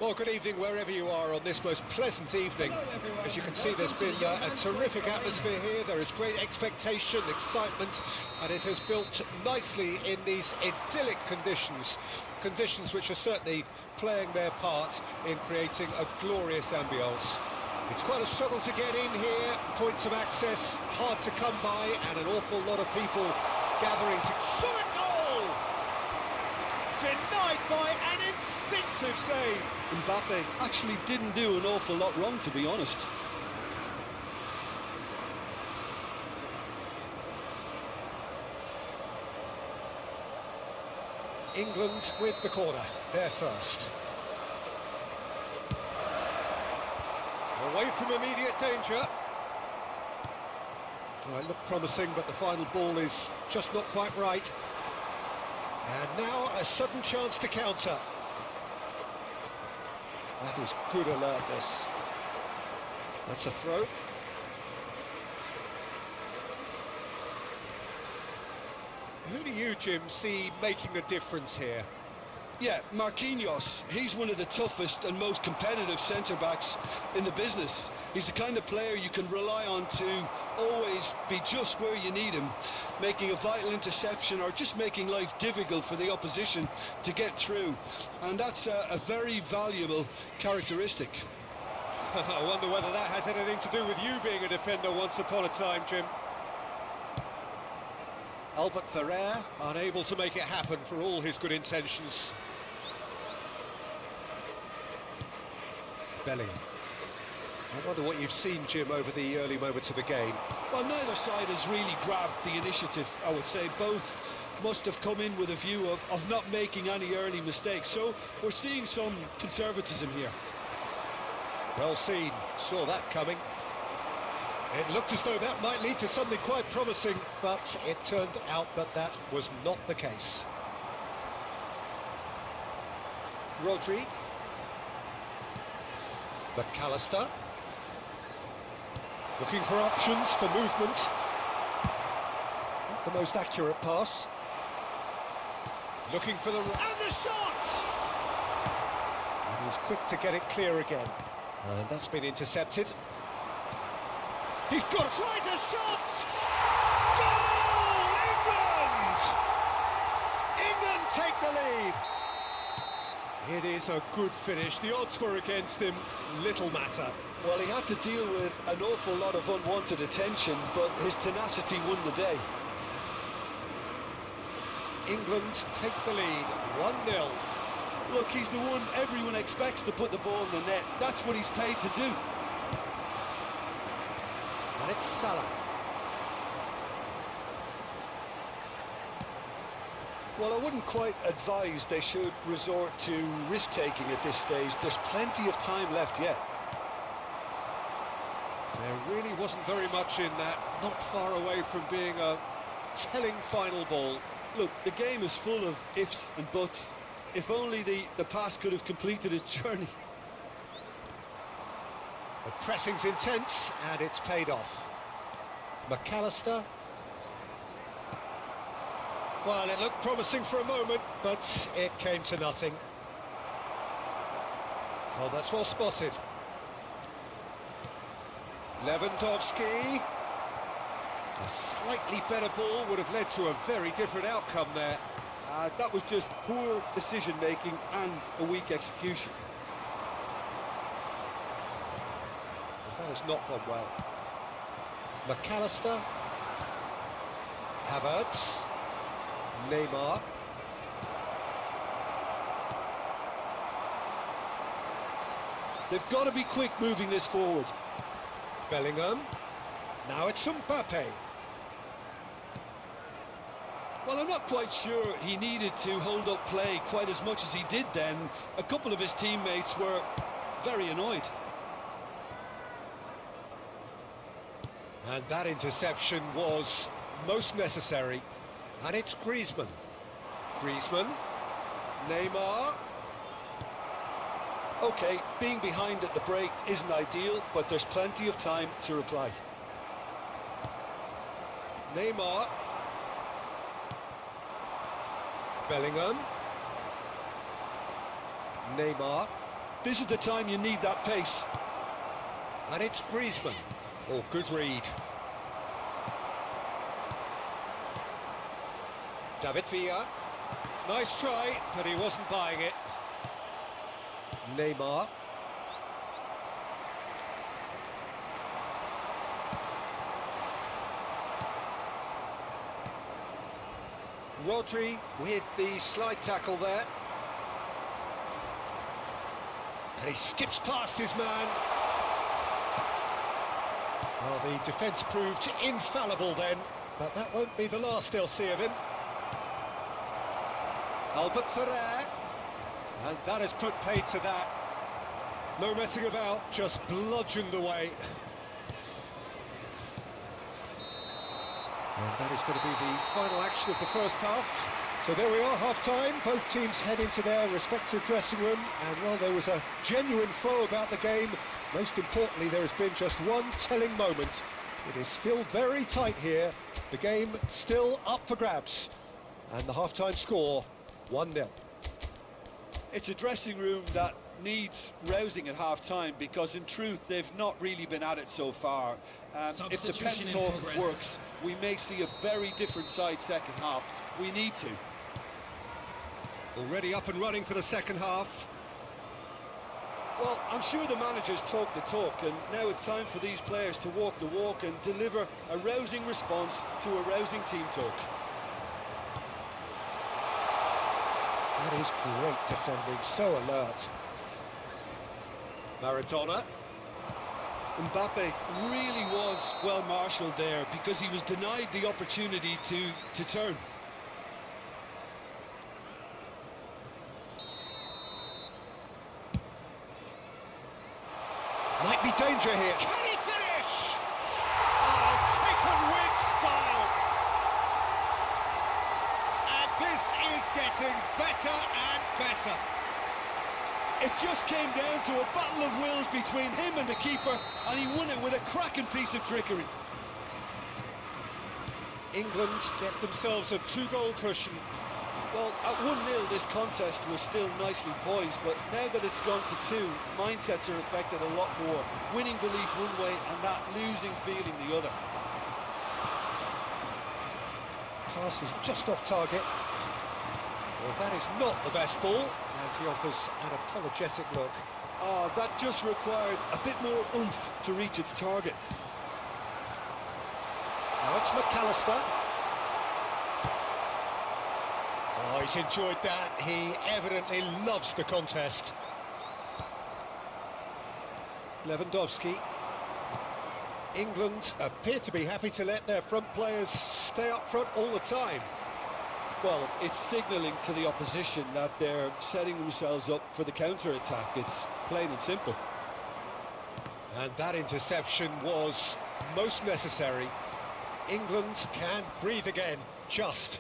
Well, good evening wherever you are on this most pleasant evening. As you can see, there's been a terrific atmosphere here. There is great expectation, excitement, and it has built nicely in these idyllic conditions. Conditions which are certainly playing their part in creating a glorious ambience. It's quite a struggle to get in here, points of access hard to come by, and an awful lot of people gathering to... Shot a goal! Denied by an instinctive save. Mbappe actually didn't do an awful lot wrong, to be honest. England with the corner, they're first. Away from immediate danger. Well, it looked promising, but the final ball is just not quite right. And now a sudden chance to counter. That is good alertness. That's a throw. Who do you, Jim, see making a difference here? Yeah, Marquinhos, he's one of the toughest and most competitive centre-backs in the business. He's the kind of player you can rely on to always be just where you need him, making a vital interception or just making life difficult for the opposition to get through. And that's a very valuable characteristic. I wonder whether that has anything to do with you being a defender once upon a time, Jim. Albert Ferrer, unable to make it happen for all his good intentions. Bellingham. I wonder what you've seen, Jim, over the early moments of the game. Well, neither side has really grabbed the initiative, I would say. Both must have come in with a view of not making any early mistakes. So we're seeing some conservatism here. Well seen, saw that coming. It looked as though that might lead to something quite promising, but it turned out that that was not the case. Rodri. McAllister. Looking for options for movement. Not the most accurate pass. Looking for the... And the shot! And he's quick to get it clear again. And that's been intercepted. He's got... Tries a shot! Goal! England! England take the lead. It is a good finish. The odds were against him. Little matter. Well, he had to deal with an awful lot of unwanted attention, but his tenacity won the day. England take the lead, 1-0. Look, he's the one everyone expects to put the ball in the net. That's what he's paid to do. And it's Salah. Well, I wouldn't quite advise they should resort to risk-taking at this stage. There's plenty of time left yet. There really wasn't very much in that, not far away from being a telling final ball. Look, the game is full of ifs and buts. If only the pass could have completed its journey. The pressing's intense, and it's paid off. McAllister. Well, it looked promising for a moment, but it came to nothing. Well, that's well spotted. Lewandowski. A slightly better ball would have led to a very different outcome there. That was just poor decision-making and a weak execution. That has not gone well. McAllister. Havertz. Neymar. They've got to be quick moving this forward. Bellingham. Now it's Mbappe. Well, I'm not quite sure he needed to hold up play quite as much as he did then. A couple of his teammates were very annoyed. And that interception was most necessary. And it's Griezmann. Griezmann. Neymar. OK, being behind at the break isn't ideal, but there's plenty of time to reply. Neymar. Bellingham. Neymar. This is the time you need that pace. And it's Griezmann. Oh, good read. David Villa. Nice try, but he wasn't buying it. Neymar. Rodri with the slide tackle there. And he skips past his man. Well, the defence proved infallible then, but that won't be the last they'll see of him. Albert Ferrer. And that has put paid to that. No messing about, just bludgeoned away. And that is going to be the final action of the first half. So there we are, half-time. Both teams head into their respective dressing room. And while there was a genuine flow about the game, most importantly, there has been just one telling moment. It is still very tight here. The game still up for grabs. And the half-time score, 1-0. It's a dressing room that needs rousing at half-time because, in truth, they've not really been at it so far. If the pen talk works, we may see a very different side second half. We need to. Already up and running for the second half. Well, I'm sure the managers talk the talk, and now it's time for these players to walk the walk and deliver a rousing response to a rousing team talk. That is great defending, so alert. Maradona. Mbappe really was well marshalled there because he was denied the opportunity to turn. Might be danger here. Can he finish? Oh, taken with style. And this is getting better and better. It just came down to a battle of wills between him and the keeper, and he won it with a cracking piece of trickery. England get themselves a 2-goal cushion. Well, at 1-0 this contest was still nicely poised, but now that it's gone to 2, mindsets are affected a lot more. Winning belief one way and that losing feeling the other. Pass is just off target. Well, that is not the best ball, and he offers an apologetic look. Oh, that just required a bit more oomph to reach its target. Now it's McAllister. Oh, he's enjoyed that. He evidently loves the contest. Lewandowski. England appear to be happy to let their front players stay up front all the time. Well, it's signalling to the opposition that they're setting themselves up for the counter-attack. It's plain and simple. And that interception was most necessary. England can breathe again, just.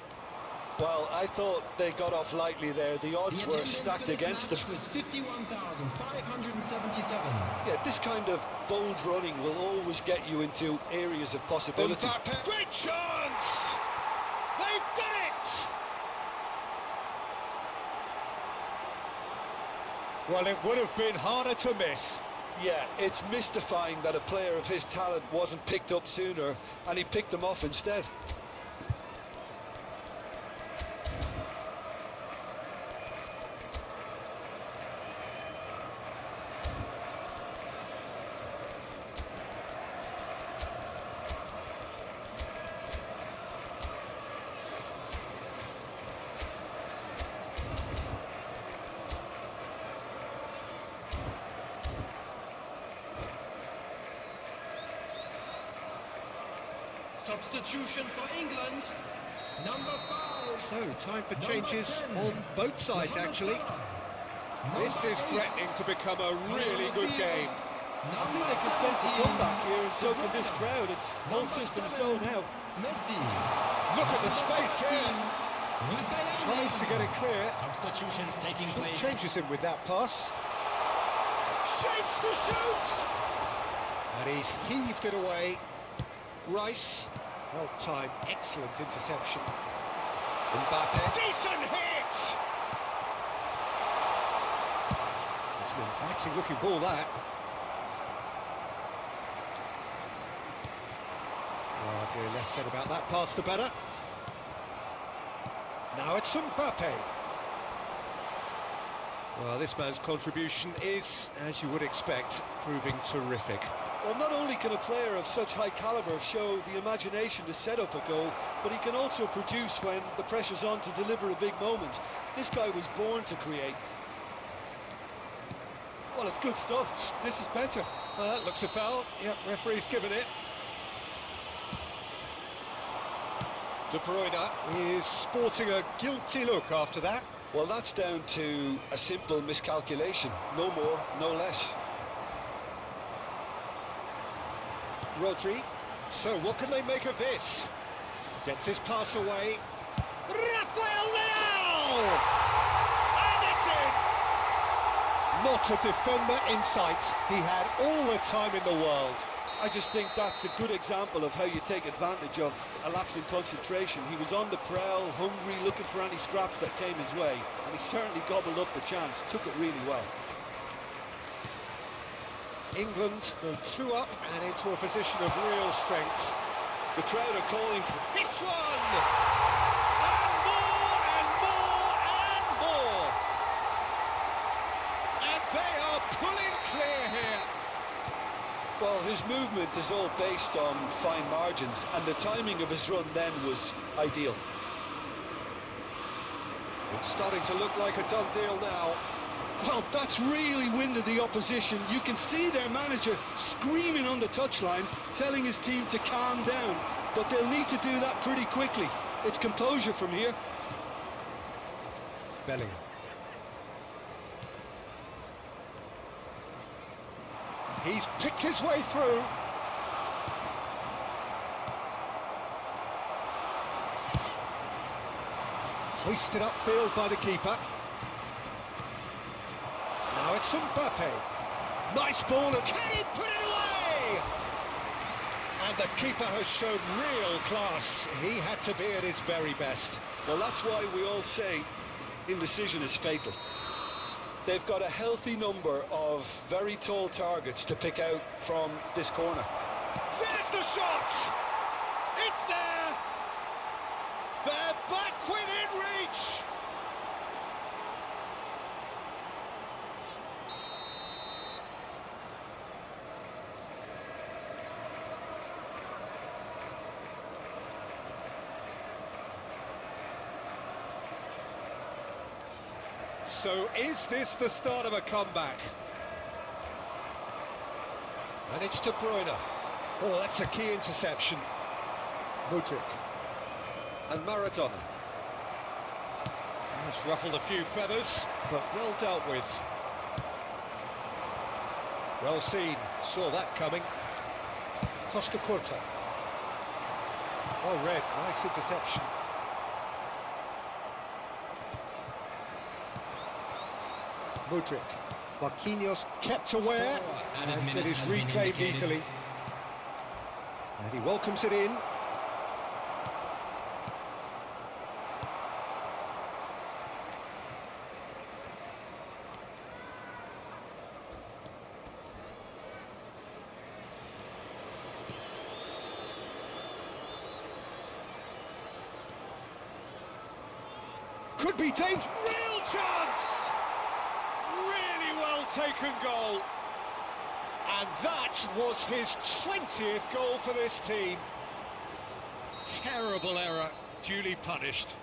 Well, I thought they got off lightly there. The odds were stacked against them. Was 51,577. Yeah, this kind of bold running will always get you into areas of possibility. Mbappe. Great chance! They've done it! Well, it would have been harder to miss. Yeah, it's mystifying that a player of his talent wasn't picked up sooner, and he picked them off instead. Substitution for England, number 5. So, time for changes on both sides, actually. This is threatening to become a really good game. I think they can sense a comeback here, and so can this crowd. It's all systems go now. Messi. Look at the space here. Tries to get it clear. Substitutions taking place. Changes him with that pass. Shapes to shoot! And he's heaved it away. Rice. Well timed, excellent interception. Mbappe. Decent hit! It's an inviting looking ball, that. Oh dear, less said about that pass the better. Now it's Mbappe. Well, this man's contribution is, as you would expect, proving terrific. Well, not only can a player of such high calibre show the imagination to set up a goal, but he can also produce when the pressure's on to deliver a big moment. This guy was born to create. Well, it's good stuff. This is better. Looks a foul. Yep, referee's given it. De Bruyne is sporting a guilty look after that. Well, that's down to a simple miscalculation. No more, no less. Rodri. So what can they make of this? Gets his pass away. Rafael Leao! And it's in! Not a defender in sight. He had all the time in the world. I just think that's a good example of how you take advantage of a lapse in concentration. He was on the prowl, hungry, looking for any scraps that came his way, and he certainly gobbled up the chance, took it really well. England go 2 up and into a position of real strength. The crowd are calling for... Hits one! And more and more and more! And they are pulling clear here. Well, his movement is all based on fine margins, and the timing of his run then was ideal. It's starting to look like a done deal now. Well, that's really winded the opposition. You can see their manager screaming on the touchline, telling his team to calm down, but they'll need to do that pretty quickly. It's composure from here. Bellingham. He's picked his way through. Hoisted upfield by the keeper. Now it's Mbappe. Nice ball, and can he put it away? And the keeper has shown real class. He had to be at his very best. Well, that's why we all say indecision is fatal. They've got a healthy number of very tall targets to pick out from this corner. There's the shot! It's there! They're back within reach! So is this the start of a comeback? And it's De Bruyne. Oh, that's a key interception. Modric. And Maradona. That's ruffled a few feathers, but well dealt with. Well seen, saw that coming. Costa Curta. Oh, red, nice interception. Modric. Marquinhos kept aware, and it is reclaimed easily. And he welcomes it in. Could be danger. Real chance! Really well taken goal. And that was his 20th goal for this team. Terrible error, duly punished.